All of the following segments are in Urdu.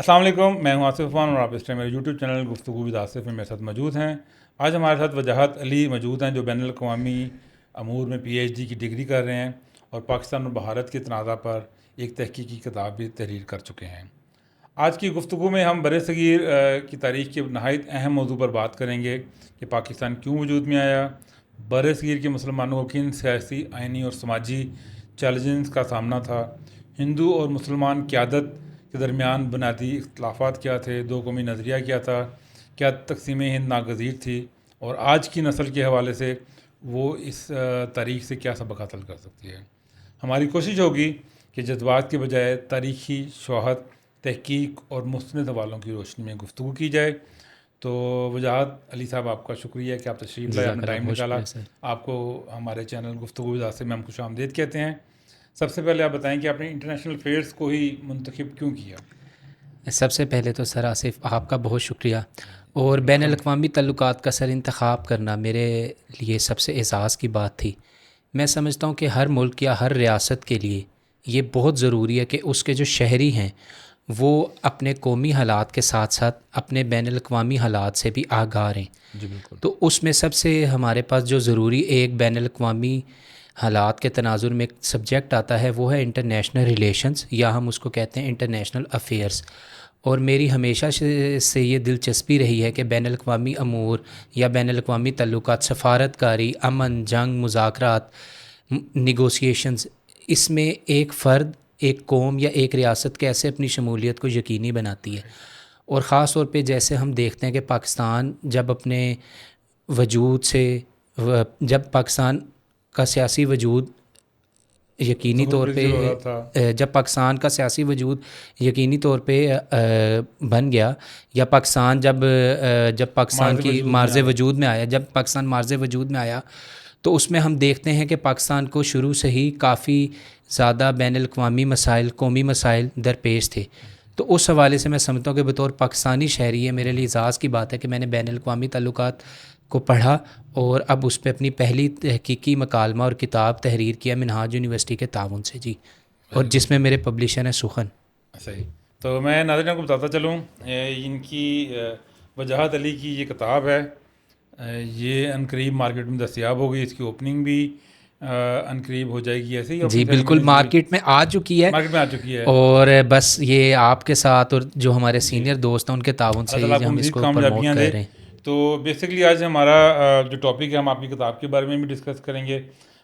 السلام علیکم، میں ہوں آصف عثمان اور آپ اس ٹائم میرے یوٹیوب چینل گفتگو ود آصف میں میرے ساتھ موجود ہیں۔ آج ہمارے ساتھ وجاہت علی موجود ہیں جو بین الاقوامی امور میں پی ایچ ڈی کی ڈگری کر رہے ہیں اور پاکستان اور بھارت کے تنازع پر ایک تحقیقی کتاب بھی تحریر کر چکے ہیں۔ آج کی گفتگو میں ہم بر صغیر کی تاریخ کے نہایت اہم موضوع پر بات کریں گے کہ پاکستان کیوں وجود میں آیا، بر صغیر کے مسلمانوں کو کن سیاسی، آئینی اور سماجی چیلنجز کا سامنا تھا، ہندو اور مسلمان قیادت کے درمیان بنیادی اختلافات کیا تھے، دو قومی نظریہ کیا تھا، کیا تقسیم ہند ناگزیر تھی، اور آج کی نسل کے حوالے سے وہ اس تاریخ سے کیا سبق حاصل کر سکتی ہے۔ ہماری کوشش ہوگی کہ جذبات کے بجائے تاریخی شواہد، تحقیق اور مستند حوالوں کی روشنی میں گفتگو کی جائے۔ تو وجاہت علی صاحب، آپ کا شکریہ کہ آپ تشریف لائے، آپ نے ٹائم نکالا۔ آپ کو ہمارے چینل گفتگو ود آصف میں ہم خوش آمدید کہتے ہیں۔ سب سے پہلے آپ بتائیں کہ آپ نے انٹرنیشنل افیئرس کو ہی منتخب کیوں کیا؟ سب سے پہلے تو سر آصف آپ کا بہت شکریہ، اور بین الاقوامی تعلقات کا سر انتخاب کرنا میرے لیے سب سے اعزاز کی بات تھی۔ میں سمجھتا ہوں کہ ہر ملک یا ہر ریاست کے لیے یہ بہت ضروری ہے کہ اس کے جو شہری ہیں وہ اپنے قومی حالات کے ساتھ ساتھ اپنے بین الاقوامی حالات سے بھی آگاہ رہیں۔ جی بالکل۔ تو اس میں سب سے ہمارے پاس جو ضروری ایک بین الاقوامی حالات کے تناظر میں ایک سبجیکٹ آتا ہے وہ ہے انٹرنیشنل ریلیشنز، یا ہم اس کو کہتے ہیں انٹرنیشنل افیئرس۔ اور میری ہمیشہ سے یہ دلچسپی رہی ہے کہ بین الاقوامی امور یا بین الاقوامی تعلقات، سفارت کاری، امن، جنگ، مذاکرات، نیگوسیشنز، اس میں ایک فرد، ایک قوم یا ایک ریاست کیسے اپنی شمولیت کو یقینی بناتی ہے۔ اور خاص طور پہ جیسے ہم دیکھتے ہیں کہ پاکستان جب اپنے وجود سے، جب پاکستان کا سیاسی وجود یقینی طور پہ، جب پاکستان کا سیاسی وجود یقینی طور پہ بن گیا، یا پاکستان جب پاکستان کی مارز وجود میں آیا، جب پاکستان مارز وجود میں آیا، تو اس میں ہم دیکھتے ہیں کہ پاکستان کو شروع سے ہی کافی زیادہ بین الاقوامی مسائل، قومی مسائل درپیش تھے۔ تو اس حوالے سے میں سمجھتا ہوں کہ بطور پاکستانی شہری ہے میرے لیے اعزاز کی بات ہے کہ میں نے بین الاقوامی تعلقات کو پڑھا اور اب اس پہ اپنی پہلی تحقیقی مکالمہ اور کتاب تحریر کیا منہاج یونیورسٹی کے تعاون سے، جی، اور جس میں میرے پبلیشر ہیں سخن۔ صحیح۔ تو میں ناظرین کو بتاتا چلوں، ان کی وجاہت علی کی یہ کتاب ہے، یہ عنقریب مارکیٹ میں دستیاب ہوگی، اس کی اوپننگ بھی عنقریب ہو جائے گی، ایسے ہی جی بالکل، مارکیٹ میں آ چکی ہے، مارکیٹ میں آ چکی ہے، اور بس یہ آپ کے ساتھ اور جو ہمارے سینئر دوست ہیں ان کے تعاون سے ہم اس کو پروموٹ کر رہے ہیں۔ تو بیسکلی آج ہمارا جو ٹاپک ہے، ہم آپ کی کتاب کے بارے میں بھی ڈسکس کریں گے،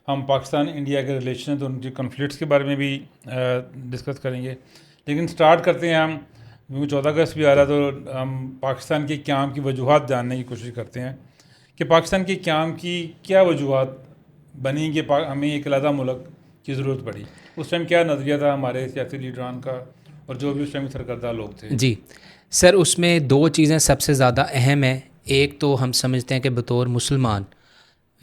ہم پاکستان انڈیا کے ریلیشن اور ان کی کنفلکٹس کے بارے میں بھی ڈسکس کریں گے، لیکن سٹارٹ کرتے ہیں ہم، کیونکہ 14 اگست بھی آ رہا ہے تو ہم پاکستان کے قیام کی وجوہات جاننے کی کوشش کرتے ہیں کہ پاکستان کے قیام کی کیا وجوہات بنی کہ ہمیں ایک علیحدہ ملک کی ضرورت پڑی۔ اس ٹائم کیا نظریہ تھا ہمارے سیاسی لیڈران کا اور جو بھی اس ٹائم سرکردہ لوگ تھے؟ جی سر، اس میں دو چیزیں سب سے زیادہ اہم ہیں۔ ایک تو ہم سمجھتے ہیں کہ بطور مسلمان،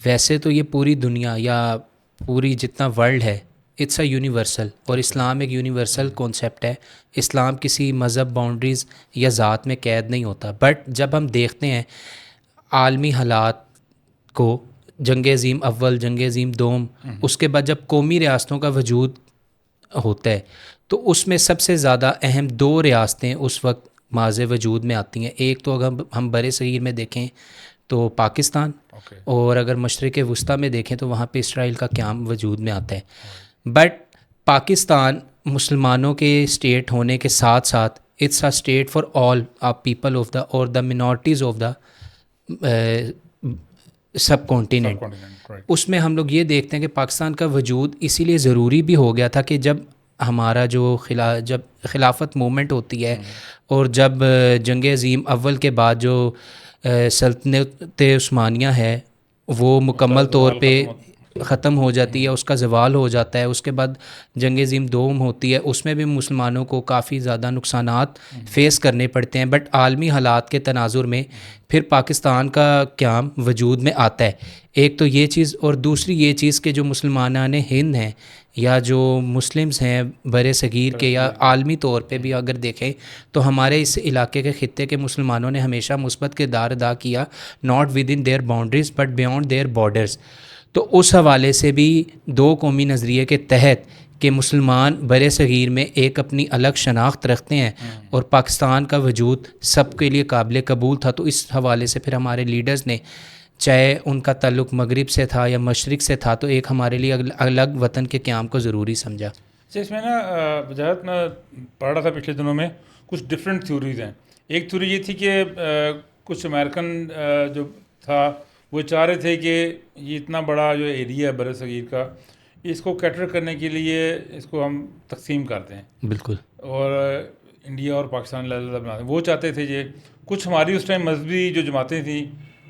ویسے تو یہ پوری دنیا یا پوری جتنا ورلڈ ہے، اٹس اے یونیورسل، اور اسلام ایک یونیورسل کانسیپٹ ہے۔ اسلام کسی مذہب، باؤنڈریز یا ذات میں قید نہیں ہوتا، بٹ جب ہم دیکھتے ہیں عالمی حالات کو، جنگ عظیم اول، جنگ عظیم دوم، اس کے بعد جب قومی ریاستوں کا وجود ہوتا ہے، تو اس میں سب سے زیادہ اہم دو ریاستیں اس وقت ماض وجود میں آتی ہیں۔ ایک تو اگر ہم بر صغیر میں دیکھیں تو پاکستان، اور اگر مشرق وسطیٰ میں دیکھیں تو وہاں پہ اسرائیل کا قیام وجود میں آتا ہے۔ بٹ پاکستان مسلمانوں کے اسٹیٹ ہونے کے ساتھ ساتھ it's a state for all people of the اور the minorities of the subcontinent. اس میں ہم لوگ یہ دیکھتے ہیں کہ پاکستان کا وجود اسی لیے ضروری بھی ہو گیا تھا کہ جب ہمارا جو جب خلافت موومنٹ ہوتی ہے، اور جب جنگ عظیم اول کے بعد جو سلطنت عثمانیہ ہے وہ مکمل طور پہ ختم ہو جاتی ہے، اس کا زوال ہو جاتا ہے، اس کے بعد جنگ عظیم دوم ہوتی ہے، اس میں بھی مسلمانوں کو کافی زیادہ نقصانات فیس کرنے پڑتے ہیں، بٹ عالمی حالات کے تناظر میں پھر پاکستان کا قیام وجود میں آتا ہے۔ ایک تو یہ چیز، اور دوسری یہ چیز کہ جو مسلمانان ہند ہیں یا جو مسلمز ہیں بر صغیر کے یا عالمی طور پہ بھی اگر دیکھیں تو ہمارے اس علاقے کے خطے کے مسلمانوں نے ہمیشہ مثبت کردار ادا کیا، not within their boundaries but beyond their borders. تو اس حوالے سے بھی دو قومی نظریے کے تحت کہ مسلمان بر صغیر میں ایک اپنی الگ شناخت رکھتے ہیں اور پاکستان کا وجود سب کے لیے قابل قبول تھا. تو اس حوالے سے پھر ہمارے لیڈرز نے چاہے ان کا تعلق مغرب سے تھا یا مشرق سے تھا تو ایک ہمارے لیے الگ وطن کے قیام کو ضروری سمجھا. اس میں نا وجاہت میں پڑھ رہا تھا پچھلے دنوں میں کچھ ڈفرینٹ تھیوریز ہیں. ایک تھیوری یہ تھی کہ کچھ امریکن جو تھا وہ چاہ رہے تھے کہ یہ اتنا بڑا جو ایریا ہے بر صغیر کا اس کو کیٹر کرنے کے لیے اس کو ہم تقسیم کرتے ہیں. بالکل. اور انڈیا اور پاکستان علیحدہ بناتے ہیں. وہ چاہتے تھے یہ کچھ ہماری اس ٹائم مذہبی جو جماعتیں تھیں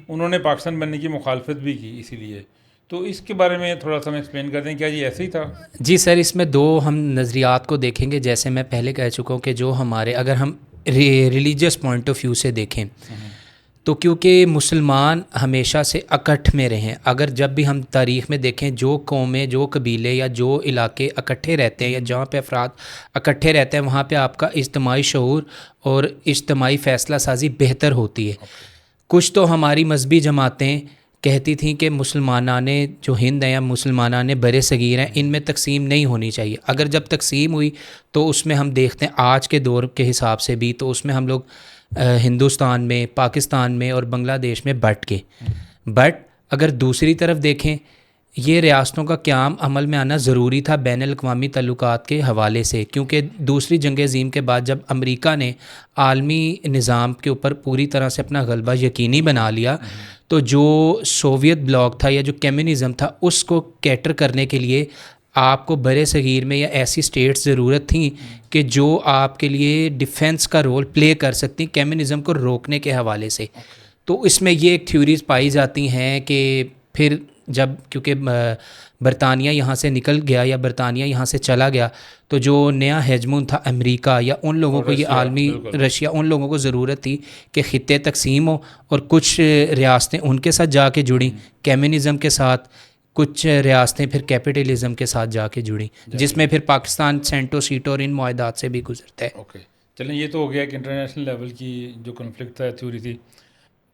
انہوں نے پاکستان بننے کی مخالفت بھی کی اسی لیے. تو اس کے بارے میں تھوڑا سا ہم ایکسپلین کر دیں کیا یہ ایسے ہی تھا؟ جی سر، اس میں دو ہم نظریات کو دیکھیں گے. جیسے میں پہلے کہہ چکا ہوں کہ جو ہمارے اگر ہم ریلیجیس پوائنٹ آف ویو سے دیکھیں تو کیونکہ مسلمان ہمیشہ سے اکٹھ میں رہے ہیں. اگر جب بھی ہم تاریخ میں دیکھیں جو قومیں جو قبیلے یا جو علاقے اکٹھے رہتے ہیں یا جہاں پہ افراد اکٹھے رہتے ہیں وہاں پہ آپ کا اجتماعی شعور اور اجتماعی فیصلہ سازی بہتر ہوتی ہے. کچھ تو ہماری مذہبی جماعتیں کہتی تھیں کہ مسلمانان جو ہند ہیں یا مسلمانان بر صغیر ہیں ان میں تقسیم نہیں ہونی چاہیے. اگر جب تقسیم ہوئی تو اس میں ہم دیکھتے ہیں آج کے دور کے حساب سے بھی تو اس میں ہم لوگ ہندوستان میں پاکستان میں اور بنگلہ دیش میں بٹ گئے. بٹ اگر دوسری طرف دیکھیں یہ ریاستوں کا قیام عمل میں آنا ضروری تھا بین الاقوامی تعلقات کے حوالے سے، کیونکہ دوسری جنگ عظیم کے بعد جب امریکہ نے عالمی نظام کے اوپر پوری طرح سے اپنا غلبہ یقینی بنا لیا تو جو سوویت بلاک تھا یا جو کمیونزم تھا اس کو کیٹر کرنے کے لیے آپ کو بر صغیر میں یا ایسی اسٹیٹس ضرورت تھیں کہ جو آپ کے لیے ڈیفنس کا رول پلے کر سکتی کمیونزم کو روکنے کے حوالے سے. تو اس میں یہ ایک تھیوریز پائی جاتی ہیں کہ پھر جب کیونکہ برطانیہ یہاں سے نکل گیا یا برطانیہ یہاں سے چلا گیا تو جو نیا ہیجمون تھا امریکہ یا ان لوگوں کو یہ عالمی رشیا ان لوگوں کو ضرورت تھی کہ خطے تقسیم ہو اور کچھ ریاستیں ان کے ساتھ جا کے جڑیں کمیونزم کے ساتھ، کچھ ریاستیں پھر کیپٹلزم کے ساتھ جا کے جڑیں جس میں پھر پاکستان سینٹو سیٹو اور ان معاہدات سے بھی گزرتا ہے. اوکے چلیں یہ تو ہو گیا کہ انٹرنیشنل لیول کی جو کنفلکٹ تھا تھیوری تھی.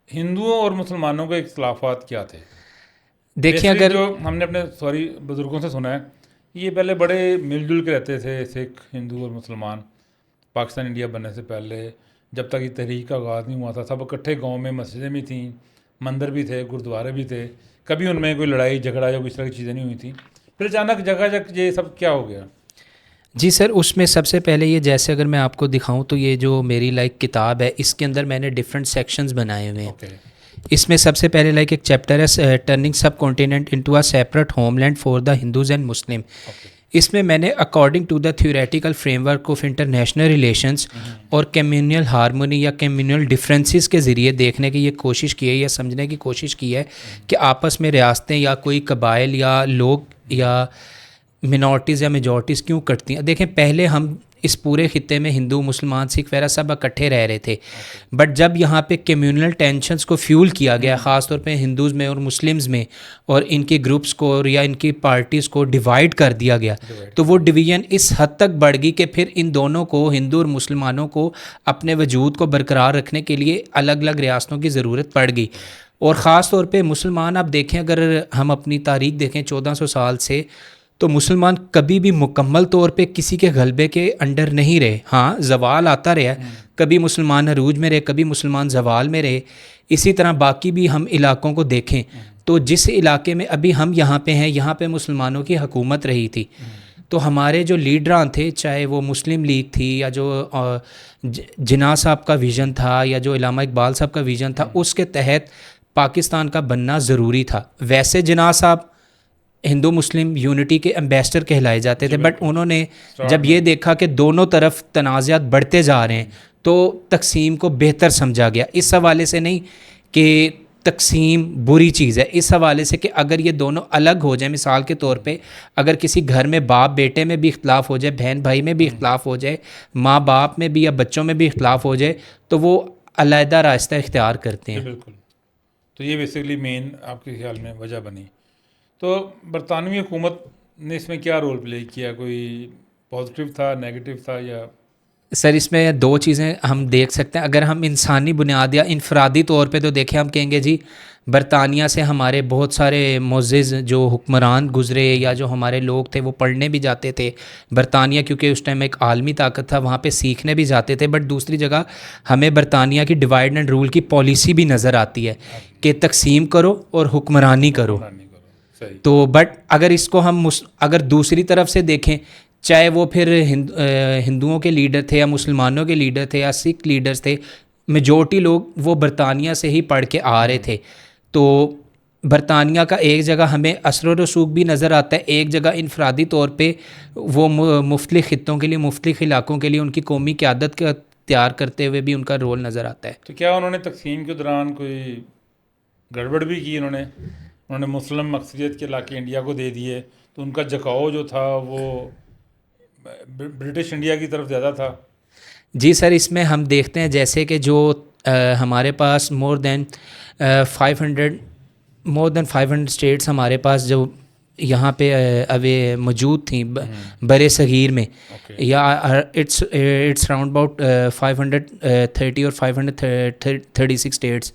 ہندوؤں اور مسلمانوں کے اختلافات کیا تھے؟ دیکھیں اگر جو ہم نے اپنے بزرگوں سے سنا ہے یہ پہلے بڑے مل جل کے رہتے تھے سکھ ہندو اور مسلمان پاکستان انڈیا بننے سے پہلے جب تک یہ تحریک کا آغاز نہیں ہوا تھا سب اکٹھے گاؤں میں مسجدیں بھی تھیں مندر بھی تھے گرودوارے بھی تھے کبھی ان میں کوئی لڑائی جھگڑا یا کوئی اس طرح کی چیزیں نہیں ہوئی تھیں. پھر اچانک جگہ جگہ یہ سب کیا ہو گیا؟ جی سر اس میں سب سے پہلے یہ جیسے اگر میں آپ کو دکھاؤں تو یہ جو میری کتاب ہے اس کے اندر میں نے ڈفرینٹ سیکشنز بنائے ہوئے ہیں. اس میں سب سے پہلے ایک چیپٹر ہے turning subcontinent into a separate homeland for the Hindus and Muslim. اس میں نے according to the theoretical framework of international relations اور کمیونل ہارمونی یا کمیونل ڈفرینسز کے ذریعے دیکھنے کی یہ کوشش کی ہے یا سمجھنے کی کوشش کی ہے کہ آپس میں ریاستیں یا کوئی قبائل یا لوگ یا منورٹیز یا میجورٹیز کیوں کٹتی ہیں. دیکھیں پہلے ہم اس پورے خطے میں ہندو مسلمان سکھ وغیرہ سب اکٹھے رہ رہے تھے بٹ جب یہاں پہ کمیونل ٹینشنز کو فیول کیا گیا خاص طور پہ ہندوز میں اور مسلمز میں اور ان کے گروپس کو یا ان کی پارٹیز کو ڈیوائیڈ کر دیا گیا تو وہ ڈویژن اس حد تک بڑھ گئی کہ پھر ان دونوں کو ہندو اور مسلمانوں کو اپنے وجود کو برقرار رکھنے کے لیے الگ الگ ریاستوں کی ضرورت پڑ گئی. اور خاص طور پہ مسلمان آپ دیکھیں اگر ہم اپنی تاریخ دیکھیں 1400 سال سے تو مسلمان کبھی بھی مکمل طور پہ کسی کے غلبے کے انڈر نہیں رہے. ہاں زوال آتا رہا کبھی مسلمان عروج میں رہے کبھی مسلمان زوال میں رہے. اسی طرح باقی بھی ہم علاقوں کو دیکھیں تو جس علاقے میں ابھی ہم یہاں پہ ہیں یہاں پہ مسلمانوں کی حکومت رہی تھی تو ہمارے جو لیڈران تھے چاہے وہ مسلم لیگ تھی یا جو جناح صاحب کا ویژن تھا یا جو علامہ اقبال صاحب کا ویژن تھا اس کے تحت پاکستان کا بننا ضروری تھا. ویسے جناح صاحب ہندو مسلم یونٹی کے ایمبیسڈر کہلائے جاتے تھے بٹ انہوں نے جب یہ دیکھا کہ دونوں طرف تنازعات بڑھتے جا رہے ہیں تو تقسیم کو بہتر سمجھا گیا. اس حوالے سے نہیں کہ تقسیم بری چیز ہے، اس حوالے سے کہ اگر یہ دونوں الگ ہو جائیں مثال کے طور پہ اگر کسی گھر میں باپ بیٹے میں بھی اختلاف ہو جائے بہن بھائی میں بھی اختلاف ہو جائے ماں باپ میں بھی یا بچوں میں بھی اختلاف ہو جائے تو وہ علیحدہ راستہ اختیار کرتے ہیں. بالکل. تو یہ بیسیکلی مین آپ کے خیال میں وجہ بنی. تو برطانوی حکومت نے اس میں کیا رول پلے کیا؟ کوئی پازیٹیو تھا نیگیٹو تھا یا؟ سر اس میں دو چیزیں ہم دیکھ سکتے ہیں. اگر ہم انسانی بنیاد یا انفرادی طور پہ تو دیکھیں ہم کہیں گے جی برطانیہ سے ہمارے بہت سارے معزز جو حکمران گزرے یا جو ہمارے لوگ تھے وہ پڑھنے بھی جاتے تھے برطانیہ، کیونکہ اس ٹائم ایک عالمی طاقت تھا، وہاں پہ سیکھنے بھی جاتے تھے. بٹ دوسری جگہ ہمیں برطانیہ کی ڈیوائڈ اینڈ رول کی پالیسی بھی نظر آتی ہے کہ تقسیم کرو اور حکمرانی کرو. صحیح. تو بٹ اگر اس کو ہم اگر دوسری طرف سے دیکھیں، چاہے وہ پھر ہندوؤں کے لیڈر تھے یا مسلمانوں کے لیڈر تھے یا سکھ لیڈرز تھے، میجورٹی لوگ وہ برطانیہ سے ہی پڑھ کے آ رہے تھے. تو برطانیہ کا ایک جگہ ہمیں اثر و رسوخ بھی نظر آتا ہے، ایک جگہ انفرادی طور پہ وہ مختلف خطوں کے لیے، مختلف علاقوں کے لیے ان کی قومی قیادت کا تیار کرتے ہوئے بھی ان کا رول نظر آتا ہے. تو کیا انہوں نے تقسیم کے دوران کوئی گڑبڑ بھی کی؟ انہوں نے مسلم اکثریت کے علاقے انڈیا کو دے دیے، تو ان کا جھکاؤ جو تھا وہ برٹش انڈیا کی طرف زیادہ تھا. جی سر، اس میں ہم دیکھتے ہیں جیسے کہ جو ہمارے پاس مور دین 500 اسٹیٹس ہمارے پاس جو یہاں پہ موجود تھیں برِ صغیر میں، یا اٹس راؤنڈ اباؤٹ 530 اور 536 اسٹیٹس.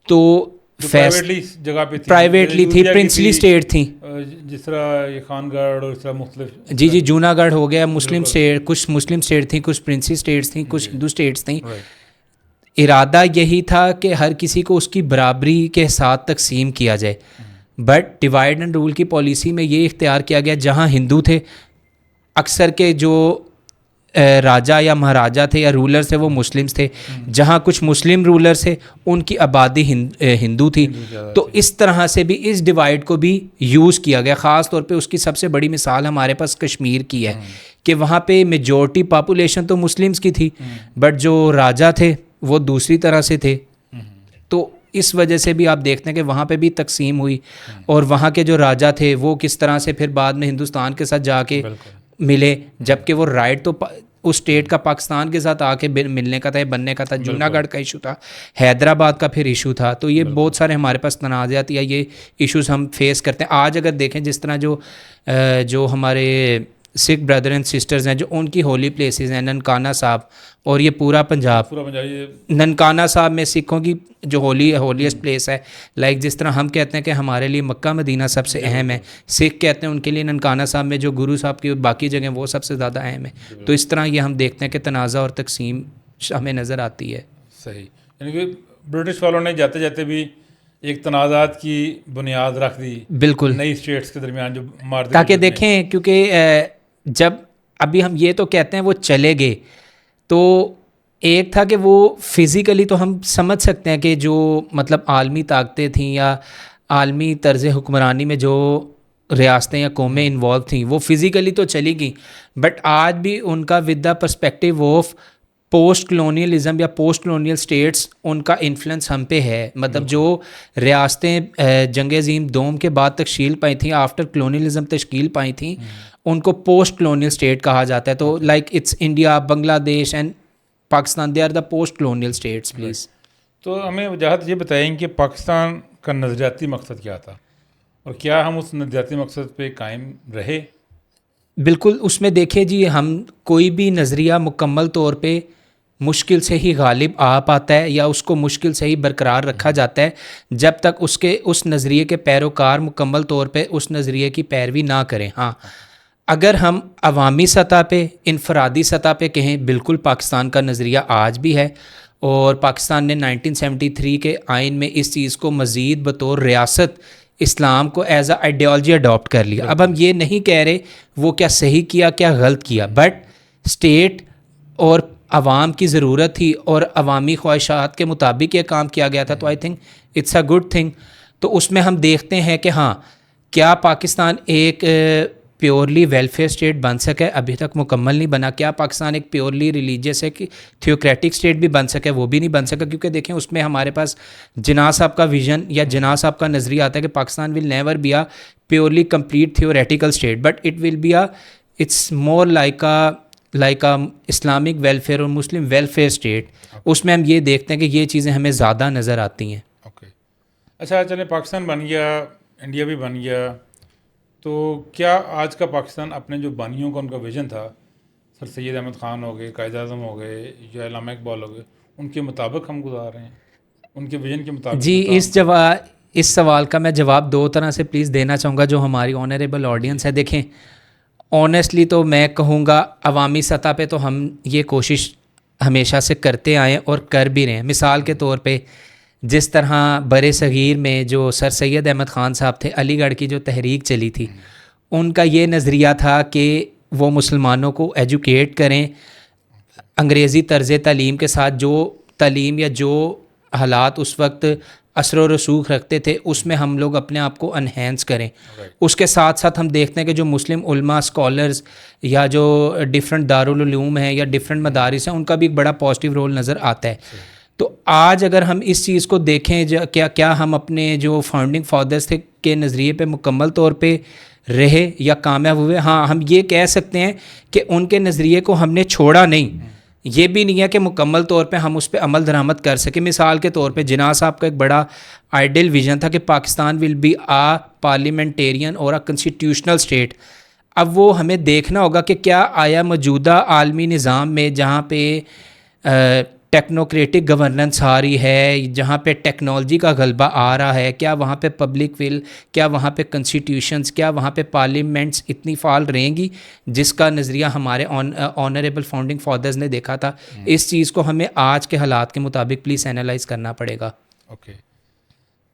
تو جگہ پہ پرائیویٹلی تھی، پرنسلی اسٹیٹ تھیں، جس طرح یہ خان گڑھ اور اس طرح مختلف. جی جونا گڑھ ہو گیا، مسلم اسٹیٹ، کچھ مسلم اسٹیٹ تھیں، کچھ پرنسی اسٹیٹس تھیں، کچھ ہندو اسٹیٹس تھیں. ارادہ یہی تھا کہ ہر کسی کو اس کی برابری کے ساتھ تقسیم کیا جائے. بٹ ڈیوائڈ اینڈ رول کی پالیسی میں یہ اختیار کیا گیا، جہاں ہندو تھے اکثر کے جو راجا یا مہاراجا تھے یا رولر تھے وہ مسلمس تھے، جہاں کچھ مسلم رولر تھے ان کی آبادی ہندو تھی. تو اس طرح سے بھی اس ڈیوائڈ کو بھی یوز کیا گیا. خاص طور پہ اس کی سب سے بڑی مثال ہمارے پاس کشمیر کی ہے کہ وہاں پہ میجورٹی پاپولیشن تو مسلمس کی تھی، بٹ جو راجا تھے وہ دوسری طرح سے تھے. تو اس وجہ سے بھی آپ دیکھتے ہیں کہ وہاں پہ بھی تقسیم ہوئی، اور وہاں کے جو راجا تھے وہ کس طرح سے پھر بعد میں ہندوستان کے ساتھ جا کے ملے، جبکہ وہ رائٹ تو اس اسٹیٹ کا پاکستان کے ساتھ آ کے ملنے کا تھا، بننے کا تھا. جونا گڑھ کا ایشو تھا، حیدرآباد کا پھر ایشو تھا. تو یہ بہت سارے ہمارے پاس تنازعات یا یہ ایشوز ہم فیس کرتے ہیں. آج اگر دیکھیں جس طرح جو ہمارے سکھ بردر اینڈ سسٹرز ہیں، جو ان کی ہولی پلیسز ہیں ننکانہ صاحب اور یہ پورا پنجاب، ننکانہ صاحب میں سکھوں کی جو ہولیسٹ پلیس ہے، لائک جس طرح ہم کہتے ہیں کہ ہمارے لیے مکہ مدینہ سب سے اہم ہے، سکھ کہتے ہیں ان کے لیے ننکانہ صاحب میں جو گرو صاحب کی باقی جگہیں وہ سب سے زیادہ اہم ہے. تو اس طرح یہ ہم دیکھتے ہیں کہ تنازع اور تقسیم ہمیں نظر آتی ہے. صحیح. یعنی کہ برٹش والوں نے جاتے جاتے بھی ایک تنازعات کی بنیاد رکھ دی، بالکل، نئی اسٹیٹس کے درمیان جو تاکہ دیکھیں، کیونکہ جب ابھی ہم یہ تو کہتے ہیں وہ چلے گئے، تو ایک تھا کہ وہ فزیکلی تو ہم سمجھ سکتے ہیں کہ جو مطلب عالمی طاقتیں تھیں یا عالمی طرز حکمرانی میں جو ریاستیں یا قومیں انوالو تھیں وہ فزیکلی تو چلی گئیں، بٹ آج بھی ان کا with the perspective of post colonialism یا پوسٹ کلونیل اسٹیٹس ان کا انفلوئنس ہم پہ ہے. مطلب جو ریاستیں جنگ عظیم دوم کے بعد تشکیل پائی تھیں، آفٹر کلونیلزم تشکیل پائی تھیں، ان کو پوسٹ کلونیل اسٹیٹ کہا جاتا ہے. تو like it's India, Bangladesh and Pakistan, they are the post colonial states. Please تو ہمیں وجاہت یہ بتائیں کہ پاکستان کا نظریاتی مقصد کیا تھا، اور کیا ہم اس نظریاتی مقصد پہ قائم رہے؟ بالکل. اس میں دیکھیں جی، ہم کوئی بھی نظریہ مکمل طور پہ مشکل سے ہی غالب آ پاتا ہے یا اس کو مشکل سے ہی برقرار رکھا جاتا ہے جب تک اس نظریے کے پیروکار مکمل طور پہ اس نظریے کی پیروی نہ کریں. ہاں، اگر ہم عوامی سطح پہ، انفرادی سطح پہ کہیں، بالکل پاکستان کا نظریہ آج بھی ہے، اور پاکستان نے 1973 کے آئین میں اس چیز کو مزید بطور ریاست اسلام کو ایز اے آئیڈیالوجی اڈاپٹ کر لیا. اب ہم یہ نہیں کہہ رہے وہ کیا صحیح کیا کیا غلط کیا، بٹ اسٹیٹ اور عوام کی ضرورت تھی اور عوامی خواہشات کے مطابق یہ کام کیا گیا تھا. تو I think it's a good thing. تو اس میں ہم دیکھتے ہیں کہ ہاں، کیا پاکستان ایک پیورلی ویلفیئر اسٹیٹ بن سکے؟ ابھی تک مکمل نہیں بنا. کیا پاکستان ایک پیورلی ریلیجیس ہے کہ تھیوکریٹک اسٹیٹ بھی بن سکے؟ وہ بھی نہیں بن سکا، کیونکہ دیکھیں اس میں ہمارے پاس جناح صاحب کا ویژن یا جناح صاحب کا نظریہ آتا ہے کہ Pakistan will never be a purely complete theoretical state, but it will be it's more like a Islamic welfare or Muslim welfare state. اس میں ہم یہ دیکھتے ہیں کہ یہ چیزیں ہمیں زیادہ نظر آتی ہیں. اوکے، اچھا چلیں، پاکستان بن گیا، انڈیا بھی بن گیا، تو کیا آج کا پاکستان اپنے جو بانیوں کا ان کا ویژن تھا، سر سید احمد خان ہو گئے، قائد اعظم ہو گئے یا علامہ اقبال ہو گئے، ان کے مطابق ہم گزار رہے ہیں؟ ان کے ویژن کے مطابق؟ جی اس سوال کا میں جواب دو طرح سے پلیز دینا چاہوں گا جو ہماری آنریبل آڈینس ہے. دیکھیں آنیسٹلی تو میں کہوں گا عوامی سطح پہ تو ہم یہ کوشش ہمیشہ سے کرتے آئے اور کر بھی رہے ہیں. مثال کے طور پہ جس طرح برِ صغیر میں جو سر سید احمد خان صاحب تھے، علی گڑھ کی جو تحریک چلی تھی، ان کا یہ نظریہ تھا کہ وہ مسلمانوں کو ایجوکیٹ کریں انگریزی طرز تعلیم کے ساتھ. جو تعلیم یا جو حالات اس وقت اثر و رسوخ رکھتے تھے اس میں ہم لوگ اپنے آپ کو انہینس کریں. اس کے ساتھ ساتھ ہم دیکھتے ہیں کہ جو مسلم علماء اسکالرز یا جو ڈفرینٹ دارالعلوم ہیں یا ڈفرینٹ مدارس ہیں، ان کا بھی ایک بڑا پازیٹیو رول نظر آتا ہے. تو آج اگر ہم اس چیز کو دیکھیں کیا ہم اپنے جو فاؤنڈنگ فادرز تھے کے نظریے پہ مکمل طور پہ رہے یا کامیاب ہوئے؟ ہاں، ہم یہ کہہ سکتے ہیں کہ ان کے نظریے کو ہم نے چھوڑا نہیں. یہ بھی نہیں ہے کہ مکمل طور پہ ہم اس پہ عمل درآمد کر سکیں. مثال کے طور پہ جناح صاحب کا ایک بڑا آئیڈیل ویژن تھا کہ Pakistan will be a parliamentarian or constitutional state. اب وہ ہمیں دیکھنا ہوگا کہ کیا آیا موجودہ عالمی نظام میں جہاں پہ ٹیکنوکریٹک گورننس آ رہی ہے، جہاں پہ ٹیکنالوجی کا غلبہ آ رہا ہے، کیا وہاں پہ پبلک ول، کیا وہاں پہ کنسٹیٹیوشنز، کیا وہاں پہ پارلیمنٹس اتنی فعال رہیں گی جس کا نظریہ ہمارے آنریبل فاؤنڈنگ فادرز نے دیکھا تھا؟ اس چیز کو ہمیں آج کے حالات کے مطابق پلیز اینالائز کرنا پڑے گا. اوکے،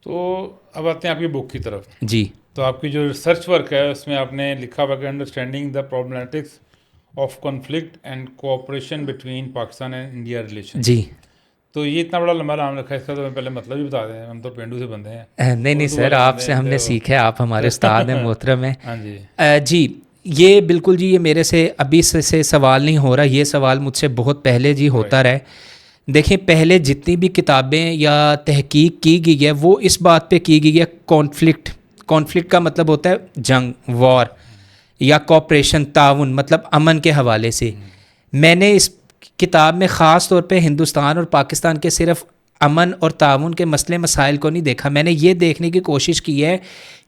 تو اب آتے ہیں آپ کی بک کی طرف. جی، تو آپ کی جو ریسرچ ورک ہے اس میں آپ نے لکھا ہوا کہ understanding the problematics of conflict and cooperation between Pakistan and India relation. جی، تو یہ اتنا بڑا لمبا نام رکھا ہے، اس کا تو میں پہلے مطلب بھی بتا دیں. ہم تو پینڈو سے بندے ہیں. نہیں سر، آپ سے ہم نے سیکھا ہے، آپ ہمارے استاد ہیں، محترم ہیں. ہاں جی. جی یہ بالکل جی، یہ میرے سے ابھی سے سوال نہیں ہو رہا، یہ سوال مجھ سے بہت پہلے جی ہوتا رہا. دیکھیں پہلے جتنی بھی کتابیں یا تحقیق کی گئی ہے وہ اس بات پہ کی گئی ہے کانفلکٹ کا مطلب ہوتا ہے جنگ، وار، یا کوآپریشن، تعاون، مطلب امن کے حوالے سے. میں نے اس کتاب میں خاص طور پہ ہندوستان اور پاکستان کے صرف امن اور تعاون کے مسئلے مسائل کو نہیں دیکھا. میں نے یہ دیکھنے کی کوشش کی ہے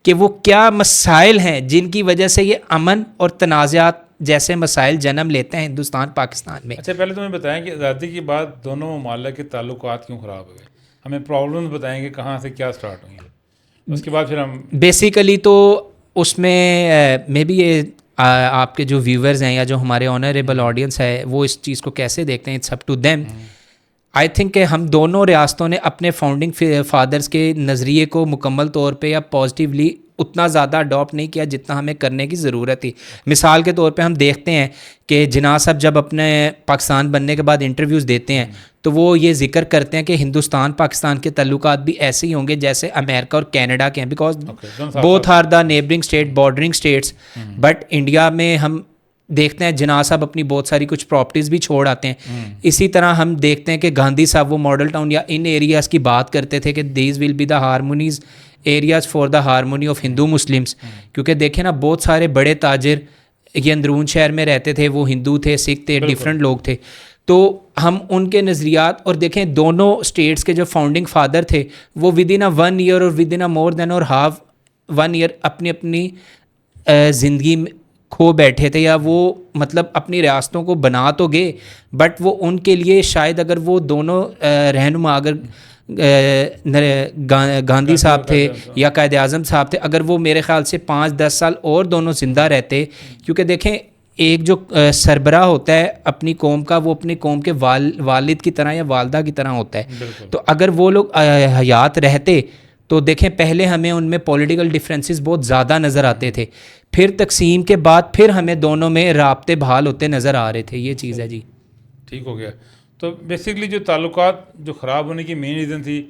کہ وہ کیا مسائل ہیں جن کی وجہ سے یہ امن اور تنازعات جیسے مسائل جنم لیتے ہیں ہندوستان پاکستان میں. اچھا، پہلے تو میں بتائیں کہ آزادی کے بعد دونوں ممالک کے تعلقات کیوں خراب ہوئے؟ ہمیں پرابلمز بتائیں کہ کہاں سے کیا سٹارٹ ہوئی، اس کے بعد پھر ہم بیسیکلی تو اس میں بھی یہ آپ کے جو ویورز ہیں یا جو ہمارے آنریبل آڈینس ہے وہ اس چیز کو کیسے دیکھتے ہیں، it's up to them. I think کہ ہم دونوں ریاستوں نے اپنے فاؤنڈنگ فادرز کے نظریے کو مکمل طور پہ یا پازیٹیولی اتنا زیادہ اڈاپٹ نہیں کیا جتنا ہمیں کرنے کی ضرورت تھی. مثال کے طور پہ ہم دیکھتے ہیں کہ جناح صاحب جب اپنے پاکستان بننے کے بعد انٹرویوز دیتے ہیں تو وہ یہ ذکر کرتے ہیں کہ ہندوستان پاکستان کے تعلقات بھی ایسے ہی ہوں گے جیسے امریکہ اور کینیڈا کے ہیں، because both are the neighbouring state, bordering states. But India میں ہم دیکھتے ہیں جناح صاحب اپنی بہت ساری کچھ پراپرٹیز بھی چھوڑ آتے ہیں. اسی طرح ہم دیکھتے ہیں کہ گاندھی صاحب وہ ماڈل ٹاؤن یا ان ایریاز کی بات کرتے تھے کہ these will be the harmonies areas for the harmony of Hindu Muslims. کیونکہ دیکھیں نا بہت سارے بڑے تاجر یہ اندرون شہر میں رہتے تھے، وہ ہندو تھے، سکھ تھے، ڈفرینٹ لوگ تھے. تو ہم ان کے نظریات اور دیکھیں دونوں اسٹیٹس کے جو فاؤنڈنگ فادر تھے وہ ود ان 1 ایئر اور ود ان مور دین اور ہاف 1 ایئر اپنی زندگی میں کھو بیٹھے تھے، یا وہ مطلب اپنی ریاستوں کو بنا تو گئے بٹ وہ ان کے لیے شاید اگر وہ دونوں رہنما اگر گاندھی صاحب تھے یا قائد اعظم صاحب تھے، اگر وہ میرے خیال سے 5-10 سال اور دونوں زندہ رہتے. کیونکہ دیکھیں ایک جو سربراہ ہوتا ہے اپنی قوم کا، وہ اپنی قوم کے والد کی طرح یا والدہ کی طرح ہوتا ہے. تو اگر وہ لوگ حیات رہتے تو دیکھیں پہلے ہمیں ان میں پولیٹیکل ڈفرینسز بہت زیادہ نظر آتے تھے، پھر تقسیم کے بعد پھر ہمیں دونوں میں رابطے بحال ہوتے نظر آ رہے تھے. یہ چیز ہے جی. ٹھیک ہو گیا. تو بیسکلی جو تعلقات جو خراب ہونے کی مین ریزن تھی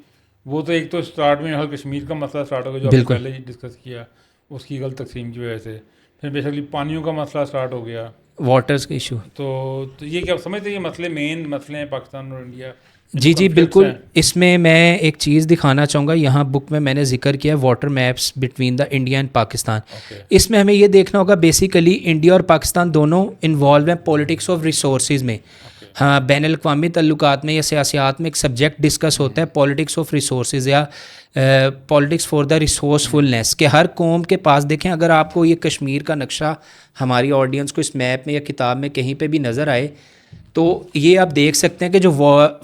وہ تو ایک تو اسٹارٹ میں کشمیر کا مسئلہ اسٹارٹ ہو گیا جو آپ نے پہلے ڈسکس کیا، اس کی غلط تقسیم کی وجہ سے. پھر بیسکلی پانیوں کا مسئلہ اسٹارٹ ہو گیا، واٹرز کا ایشو. تو یہ کیا سمجھتے ہیں یہ مسئلے مین مسئلے ہیں پاکستان اور انڈیا؟ جی بالکل. اس میں ایک چیز دکھانا چاہوں گا، یہاں بک میں نے ذکر کیا water maps between the India and Pakistan. اس میں ہمیں یہ دیکھنا ہوگا بیسیکلی انڈیا اور پاکستان دونوں انوالو ہیں پولیٹکس آف ریسورسز میں. ہاں، بین الاقوامی تعلقات میں یا سیاسیات میں ایک سبجیکٹ ڈسکس ہوتا ہے پولیٹکس آف ریسورسز یا پولیٹکس فار دا ریسورسفلنیس، کہ ہر قوم کے پاس دیکھیں اگر آپ کو یہ کشمیر کا نقشہ ہماری آڈینس کو اس میپ میں یا کتاب میں کہیں پہ بھی نظر آئے تو یہ آپ دیکھ سکتے ہیں کہ جو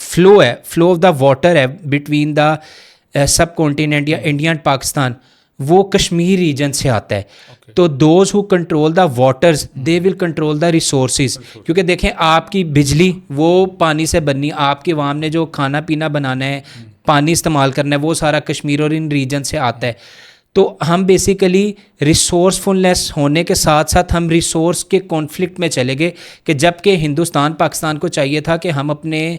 فلو ہے، فلو آف دا واٹر ہے بٹوین دا سب کانٹیننٹ یا انڈیا اینڈ پاکستان، وہ کشمیر ریجن سے آتا ہے. تو those who control the waters they will control the resources. کیونکہ دیکھیں آپ کی بجلی وہ پانی سے بننی، آپ کے عوام نے جو کھانا پینا بنانا ہے، پانی استعمال کرنا ہے، وہ سارا کشمیر اور ان ریجن سے آتا ہے. تو ہم بیسیکلی ریسورسفلنیس ہونے کے ساتھ ساتھ ہم ریسورس کے کانفلکٹ میں چلے گئے کہ جب کہ ہندوستان پاکستان کو چاہیے تھا کہ ہم اپنے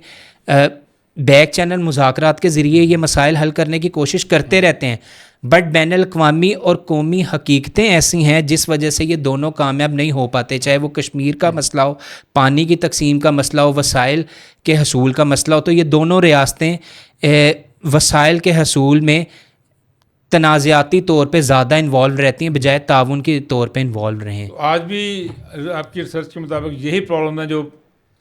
بیک چینل مذاکرات کے ذریعے یہ مسائل حل کرنے کی کوشش کرتے رہتے ہیں، بٹ بین الاقوامی اور قومی حقیقتیں ایسی ہیں جس وجہ سے یہ دونوں کامیاب نہیں ہو پاتے، چاہے وہ کشمیر کا مسئلہ ہو، پانی کی تقسیم کا مسئلہ ہو، وسائل کے حصول کا مسئلہ ہو. تو یہ دونوں ریاستیں وسائل کے حصول میں تنازعاتی طور پہ زیادہ انوالو رہتی ہیں بجائے تعاون کے طور پہ انوالو رہیں. آج بھی آپ کی ریسرچ کے مطابق یہی پرابلم ہے جو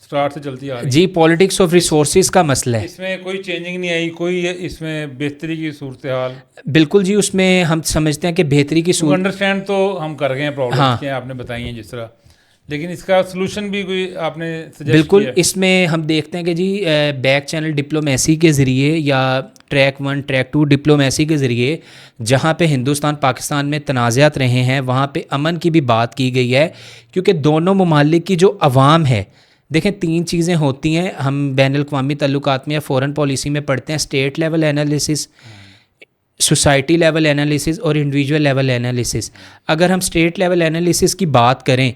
اسٹارٹ سے چلتی آ رہی ہے. جی، پالیٹکس آف ریسورسز کا مسئلہ ہے. اس میں کوئی چینجنگ نہیں آئی، کوئی اس میں بہتری کی صورتحال؟ بالکل جی، اس میں ہم سمجھتے ہیں کہ بہتری کی صورت انڈرسٹینڈ تو ہم کر گئے ہیں پرابلم کہ آپ نے بتائی ہیں جس طرح، لیکن اس کا سلوشن بھی کوئی آپ نے سجیسٹ بالکل کیا؟ اس میں ہم دیکھتے ہیں کہ جی بیک چینل ڈپلومیسی کے ذریعے یا ٹریک 1 ٹریک 2 ڈپلومیسی کے ذریعے جہاں پہ ہندوستان پاکستان میں تنازعات رہے ہیں وہاں پہ امن کی بھی بات کی گئی ہے. کیونکہ دونوں ممالک کی جو عوام ہے، دیکھیں 3 چیزیں ہوتی ہیں ہم بین الاقوامی تعلقات میں یا فورن پالیسی میں پڑھتے ہیں: state level analysis, society level analysis اور انڈیویجول لیول انالیسس. اگر ہم اسٹیٹ لیول انالیسس کی بات کریں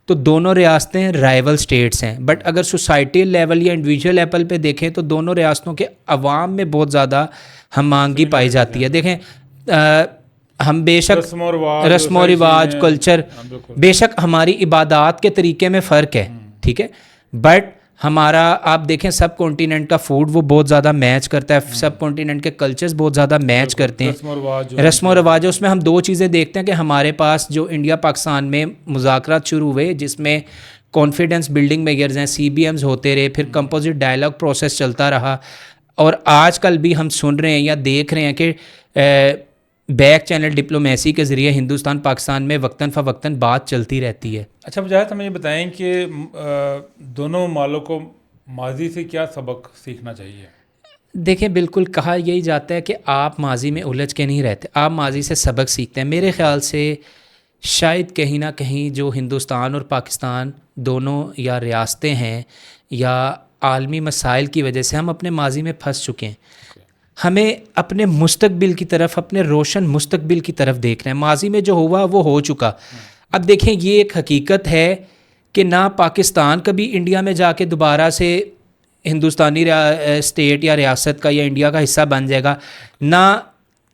تو دونوں ریاستیں رائیول اسٹیٹس ہیں، بٹ اگر سوسائٹی لیول یا انڈیویجول لیول پہ دیکھیں تو دونوں ریاستوں کے عوام میں بہت زیادہ ہم مانگی پائی جاتی ہے. دیکھیں ہم بے شک رسم و رواج، کلچر، بے شک ہماری عبادات کے طریقے میں فرق ہے، ٹھیک ہے، بٹ ہمارا آپ دیکھیں سب کانٹیننٹ کا فوڈ وہ بہت زیادہ میچ کرتا ہے، سب کانٹیننٹ کے کلچرز بہت زیادہ میچ کرتے ہیں. رسم و رواج اس میں ہم 2 چیزیں دیکھتے ہیں کہ ہمارے پاس جو انڈیا پاکستان میں مذاکرات شروع ہوئے جس میں کانفیڈنس بلڈنگ میئرز ہیں، CBMs ہوتے رہے، پھر کمپوزٹ ڈائلاگ پروسیس چلتا رہا، اور آج کل بھی ہم سن رہے ہیں یا دیکھ رہے ہیں کہ بیک چینل ڈپلومیسی کے ذریعے ہندوستان پاکستان میں وقتاً فوقتاً بات چلتی رہتی ہے. اچھا مجاہد، ہمیں یہ بتائیں کہ دونوں ممالک کو ماضی سے کیا سبق سیکھنا چاہیے؟ دیکھیں بالکل کہا یہی جاتا ہے کہ آپ ماضی میں الجھ کے نہیں رہتے، آپ ماضی سے سبق سیکھتے ہیں. میرے خیال سے شاید کہیں نہ کہیں جو ہندوستان اور پاکستان دونوں یا ریاستیں ہیں یا عالمی مسائل کی وجہ سے ہم اپنے ماضی میں پھنس چکے ہیں. ہمیں اپنے مستقبل کی طرف، اپنے روشن مستقبل کی طرف دیکھنا ہے. ماضی میں جو ہوا وہ ہو چکا. اب دیکھیں یہ ایک حقیقت ہے کہ نہ پاکستان کبھی انڈیا میں جا کے دوبارہ سے ہندوستانی اسٹیٹ یا ریاست کا یا انڈیا کا حصہ بن جائے گا، نہ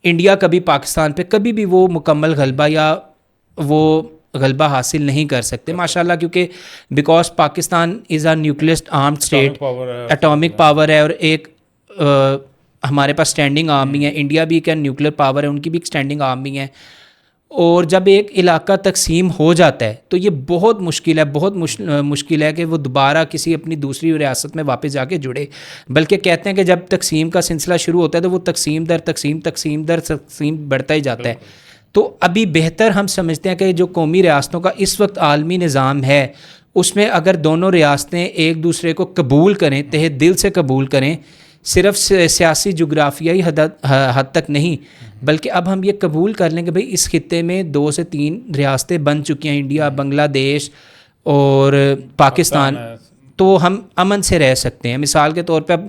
انڈیا کبھی پاکستان پہ کبھی بھی وہ مکمل غلبہ یا وہ غلبہ حاصل نہیں کر سکتے ماشاءاللہ، کیونکہ because Pakistan is a nuclear armed state, atomic power ہے، اور ایک ہمارے پاس اسٹینڈنگ آرمی ہے. انڈیا بھی ایک نیوکلیئر پاور ہے، ان کی بھی ایک اسٹینڈنگ آرمی ہے. اور جب ایک علاقہ تقسیم ہو جاتا ہے تو یہ بہت مشکل ہے، بہت مشکل ہے کہ وہ دوبارہ کسی اپنی دوسری ریاست میں واپس جا کے جڑے. بلکہ کہتے ہیں کہ جب تقسیم کا سلسلہ شروع ہوتا ہے تو وہ تقسیم در تقسیم بڑھتا ہی جاتا ہے. تو ابھی بہتر ہم سمجھتے ہیں کہ جو قومی ریاستوں کا اس وقت عالمی نظام ہے اس میں اگر دونوں ریاستیں ایک دوسرے کو قبول کریں، تہہ دل سے قبول کریں، صرف سیاسی جغرافیائی حد تک نہیں، بلکہ اب ہم یہ قبول کر لیں کہ بھئی اس خطے میں 2 سے 3 ریاستیں بن چکی ہیں، انڈیا، بنگلہ دیش اور پاکستان، تو ہم امن سے رہ سکتے ہیں. مثال کے طور پہ اب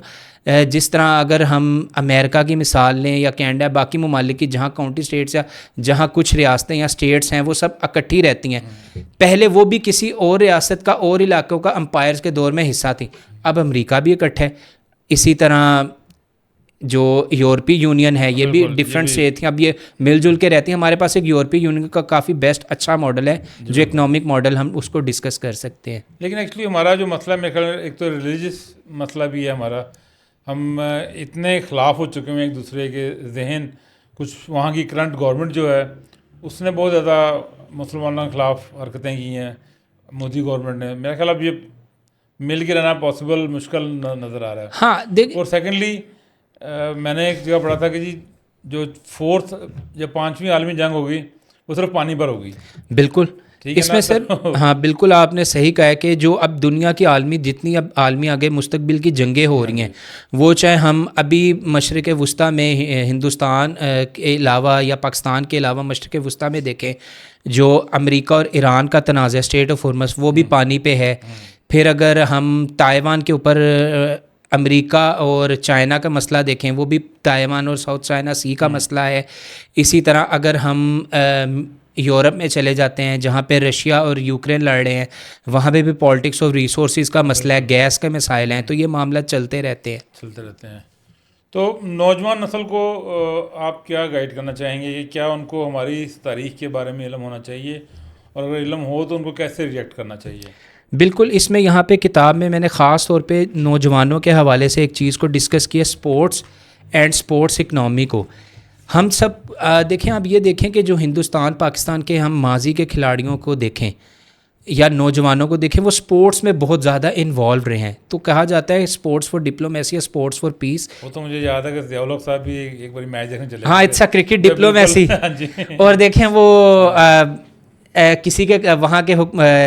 جس طرح اگر ہم امریکہ کی مثال لیں یا کینیڈا، باقی ممالک کی جہاں کاؤنٹی اسٹیٹس یا جہاں کچھ ریاستیں یا اسٹیٹس ہیں وہ سب اکٹھی رہتی ہیں، پہلے وہ بھی کسی اور ریاست کا اور علاقوں کا امپائرز کے دور میں حصہ تھیں. اب امریکہ بھی اکٹھا ہے. اسی طرح جو یورپی یونین ہے یہ بھی ڈفرینٹ سے تھیں، اب یہ مل جل کے رہتی ہیں. ہمارے پاس ایک یورپی یونین کا کافی بیسٹ اچھا ماڈل ہے جو اکنامک ماڈل، ہم اس کو ڈسکس کر سکتے ہیں. لیکن ایکچولی ہمارا جو مسئلہ میرے خیال میں ایک تو ریلیجس مسئلہ بھی ہے ہمارا. ہم اتنے خلاف ہو چکے ہیں ایک دوسرے کے ذہن. کچھ وہاں کی کرنٹ گورنمنٹ جو ہے اس نے بہت زیادہ مسلمانوں کے خلاف حرکتیں کی ہیں، مودی گورنمنٹ نے. میرا خیال اب یہ مل کے رہنا پاسبل مشکل نظر آ رہا ہے. ہاں اور سیکنڈلی میں نے ایک جگہ پڑھا تھا کہ جی جو 4th یا 5ویں عالمی جنگ ہوگی وہ صرف پانی پر ہوگی. بالکل ٹھیک ہے اس میں سر ہاں بالکل آپ نے صحیح کہا ہے کہ جو اب دنیا کی عالمی جتنی اب عالمی آگے مستقبل کی جنگیں ہو رہی ہیں وہ چاہے ہم ابھی مشرق وسطیٰ میں ہندوستان کے علاوہ یا پاکستان کے علاوہ مشرق وسطیٰ میں دیکھیں جو امریکہ اور ایران کا تنازع اسٹریٹ آف ہارمز وہ بھی پانی پہ ہے. پھر اگر ہم تائیوان کے اوپر امریکہ اور چائنا کا مسئلہ دیکھیں وہ بھی تائیوان اور ساؤتھ چائنا سی کا مسئلہ ہے. اسی طرح اگر ہم یورپ میں چلے جاتے ہیں جہاں پہ رشیا اور یوکرین لڑ رہے ہیں وہاں پہ بھی پالیٹکس آف ریسورسز کا مسئلہ ہے, گیس کے مسائل ہیں, تو یہ معاملہ چلتے رہتے ہیں. تو نوجوان نسل کو آپ کیا گائیڈ کرنا چاہیں گے کہ کیا ان کو ہماری اس تاریخ کے بارے میں علم ہونا چاہیے, اور اگر علم ہو تو ان کو کیسے ریئیکٹ کرنا چاہیے؟ بالکل, اس میں یہاں پہ کتاب میں نے خاص طور پہ نوجوانوں کے حوالے سے ایک چیز کو ڈسکس کیا, اسپورٹس اینڈ اسپورٹس اکنامی کو. ہم سب دیکھیں, آپ یہ دیکھیں کہ جو ہندوستان پاکستان کے ہم ماضی کے کھلاڑیوں کو دیکھیں یا نوجوانوں کو دیکھیں وہ اسپورٹس میں بہت زیادہ انوالو رہے ہیں. تو کہا جاتا ہے اسپورٹس فار ڈپلومیسی یا اسپورٹس فار پیس. وہ تو مجھے یاد ہے کہ ضیاء الحق صاحب بھی ایک بار میچ دیکھنے چلے. ہاں, اٹس اے کرکٹ ڈپلومیسی. اور دیکھیں وہ کسی کے وہاں کے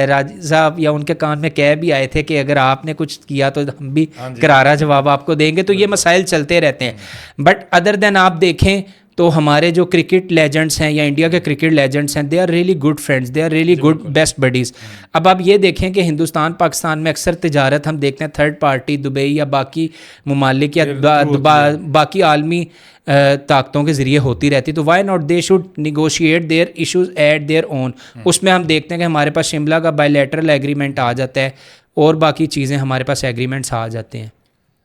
راجی صاحب یا ان کے کان میں کہہ بھی آئے تھے کہ اگر آپ نے کچھ کیا تو ہم بھی کرارا جواب آپ کو دیں گے. تو یہ مسائل چلتے رہتے ہیں. بٹ ادر دین آپ دیکھیں تو ہمارے جو کرکٹ لیجنڈس ہیں یا انڈیا کے کرکٹ لیجنڈس ہیں they are really good friends, they are really good best buddies. اب آپ یہ دیکھیں کہ ہندوستان پاکستان میں اکثر تجارت ہم دیکھتے ہیں تھرڈ پارٹی دبئی یا باقی ممالک یا باقی عالمی طاقتوں کے ذریعے ہوتی رہتی. تو why not they should negotiate their issues at their own. اس میں ہم دیکھتے ہیں کہ ہمارے پاس شملہ کا بائی لیٹرل ایگریمنٹ آ جاتا ہے اور باقی چیزیں ہمارے پاس ایگریمنٹس آ جاتے ہیں.